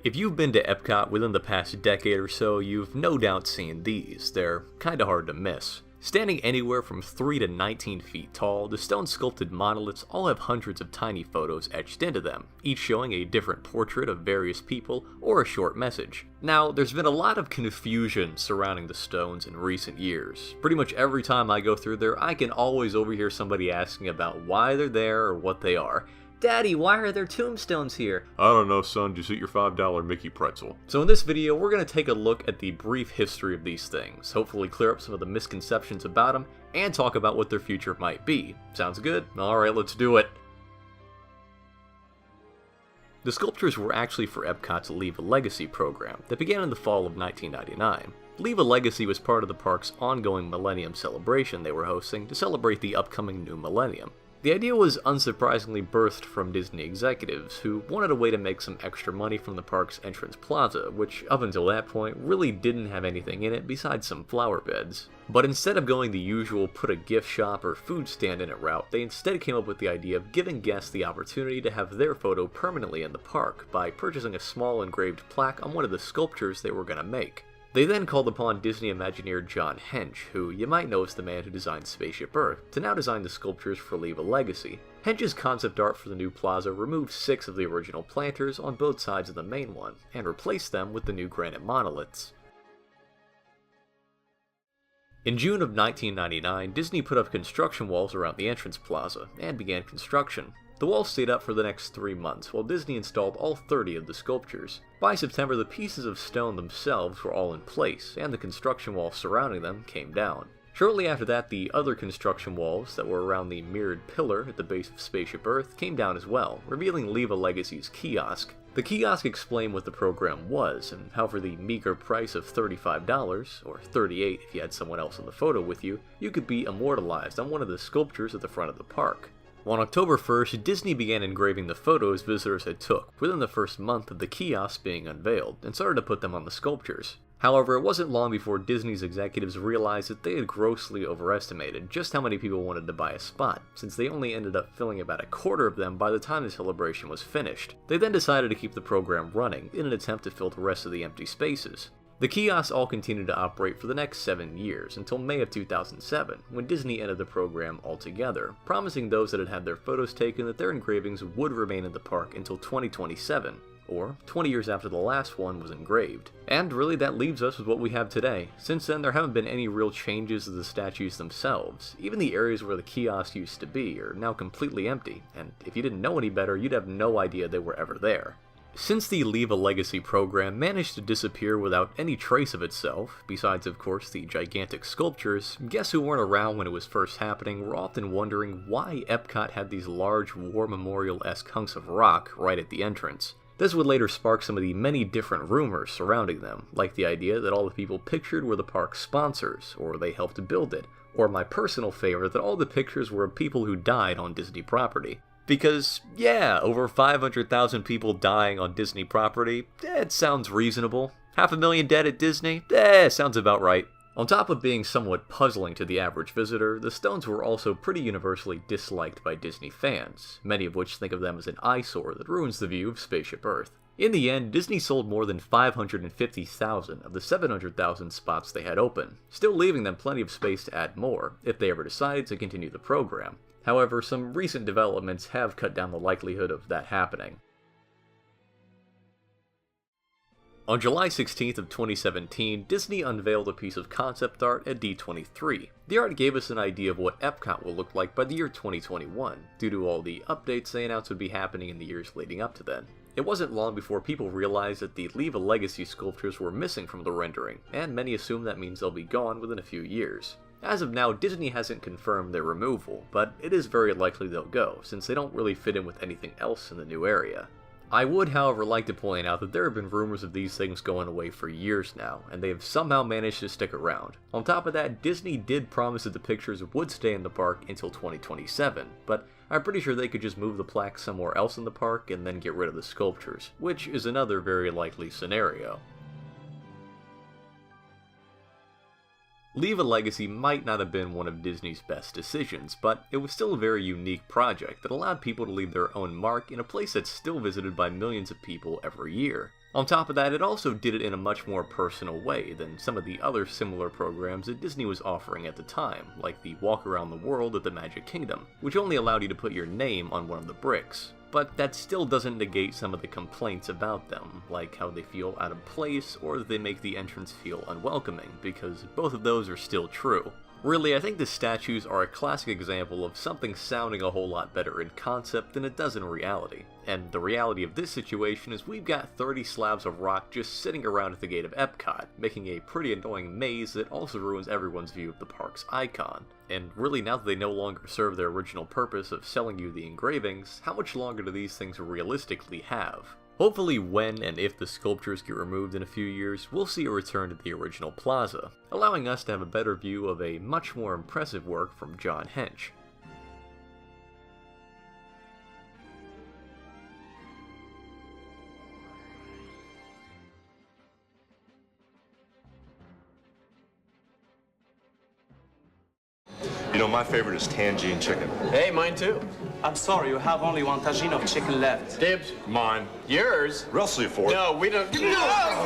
If you've been to Epcot within the past decade or so, you've no doubt seen these. They're kinda hard to miss. Standing anywhere from 3 to 19 feet tall, the stone-sculpted monoliths all have hundreds of tiny photos etched into them, each showing a different portrait of various people or a short message. Now, there's been a lot of confusion surrounding the stones in recent years. Pretty much every time I go through there, I can always overhear somebody asking about why they're there or what they are. Daddy, why are there tombstones here? I don't know, son, just eat your $5 Mickey pretzel. So in this video, we're going to take a look at the brief history of these things, hopefully clear up some of the misconceptions about them, and talk about what their future might be. Sounds good? Alright, let's do it. The sculptures were actually for Epcot's Leave a Legacy program that began in the fall of 1999. Leave a Legacy was part of the park's ongoing Millennium celebration they were hosting to celebrate the upcoming new millennium. The idea was unsurprisingly birthed from Disney executives, who wanted a way to make some extra money from the park's entrance plaza, which up until that point really didn't have anything in it besides some flower beds. But instead of going the usual put a gift shop or food stand in it route, they instead came up with the idea of giving guests the opportunity to have their photo permanently in the park by purchasing a small engraved plaque on one of the sculptures they were going to make. They then called upon Disney Imagineer John Hench, who you might know as the man who designed Spaceship Earth, to now design the sculptures for Leave a Legacy. Hench's concept art for the new plaza removed 6 of the original planters on both sides of the main one, and replaced them with the new granite monoliths. In June of 1999, Disney put up construction walls around the entrance plaza, and began construction. The walls stayed up for the next 3 months, while Disney installed all 30 of the sculptures. By September, the pieces of stone themselves were all in place, and the construction walls surrounding them came down. Shortly after that, the other construction walls that were around the mirrored pillar at the base of Spaceship Earth came down as well, revealing Leave a Legacy's kiosk. The kiosk explained what the program was, and how for the meager price of $35, or $38 if you had someone else in the photo with you, you could be immortalized on one of the sculptures at the front of the park. On October 1st, Disney began engraving the photos visitors had took within the first month of the kiosk being unveiled, and started to put them on the sculptures. However, it wasn't long before Disney's executives realized that they had grossly overestimated just how many people wanted to buy a spot, since they only ended up filling about a quarter of them by the time the celebration was finished. They then decided to keep the program running in an attempt to fill the rest of the empty spaces. The kiosks all continued to operate for the next 7 years, until May of 2007, when Disney ended the program altogether, promising those that had had their photos taken that their engravings would remain in the park until 2027, or 20 years after the last one was engraved. And really that leaves us with what we have today. Since then, there haven't been any real changes to the statues themselves. Even the areas where the kiosks used to be are now completely empty, and if you didn't know any better, you'd have no idea they were ever there. Since the Leave a Legacy program managed to disappear without any trace of itself, besides of course the gigantic sculptures, guests who weren't around when it was first happening were often wondering why Epcot had these large war memorial-esque hunks of rock right at the entrance. This would later spark some of the many different rumors surrounding them, like the idea that all the people pictured were the park's sponsors, or they helped build it, or my personal favorite that all the pictures were of people who died on Disney property. Because, yeah, over 500,000 people dying on Disney property, it sounds reasonable. 500,000 dead at Disney? Sounds about right. On top of being somewhat puzzling to the average visitor, the stones were also pretty universally disliked by Disney fans, many of which think of them as an eyesore that ruins the view of Spaceship Earth. In the end, Disney sold more than 550,000 of the 700,000 spots they had open, still leaving them plenty of space to add more, if they ever decided to continue the program. However, some recent developments have cut down the likelihood of that happening. On July 16th of 2017, Disney unveiled a piece of concept art at D23. The art gave us an idea of what Epcot will look like by the year 2021, due to all the updates they announced would be happening in the years leading up to then. It wasn't long before people realized that the Leave a Legacy sculptures were missing from the rendering, and many assume that means they'll be gone within a few years. As of now, Disney hasn't confirmed their removal, but it is very likely they'll go, since they don't really fit in with anything else in the new area. I would, however, like to point out that there have been rumors of these things going away for years now, and they have somehow managed to stick around. On top of that, Disney did promise that the pictures would stay in the park until 2027, but I'm pretty sure they could just move the plaque somewhere else in the park and then get rid of the sculptures, which is another very likely scenario. Leave a Legacy might not have been one of Disney's best decisions, but it was still a very unique project that allowed people to leave their own mark in a place that's still visited by millions of people every year. On top of that, it also did it in a much more personal way than some of the other similar programs that Disney was offering at the time, like the Walk Around the World at the Magic Kingdom, which only allowed you to put your name on one of the bricks. But that still doesn't negate some of the complaints about them, like how they feel out of place or that they make the entrance feel unwelcoming, because both of those are still true. Really, I think the statues are a classic example of something sounding a whole lot better in concept than it does in reality. And the reality of this situation is we've got 30 slabs of rock just sitting around at the gate of Epcot, making a pretty annoying maze that also ruins everyone's view of the park's icon. And really, now that they no longer serve their original purpose of selling you the engravings, how much longer do these things realistically have? Hopefully when and if the sculptures get removed in a few years, we'll see a return to the original plaza, allowing us to have a better view of a much more impressive work from John Hench. You know, my favorite is tangine chicken. Hey, mine too. I'm sorry, you have only one tagine of chicken left. Dibs. Mine. Yours. Russell for it. No, we don't. No!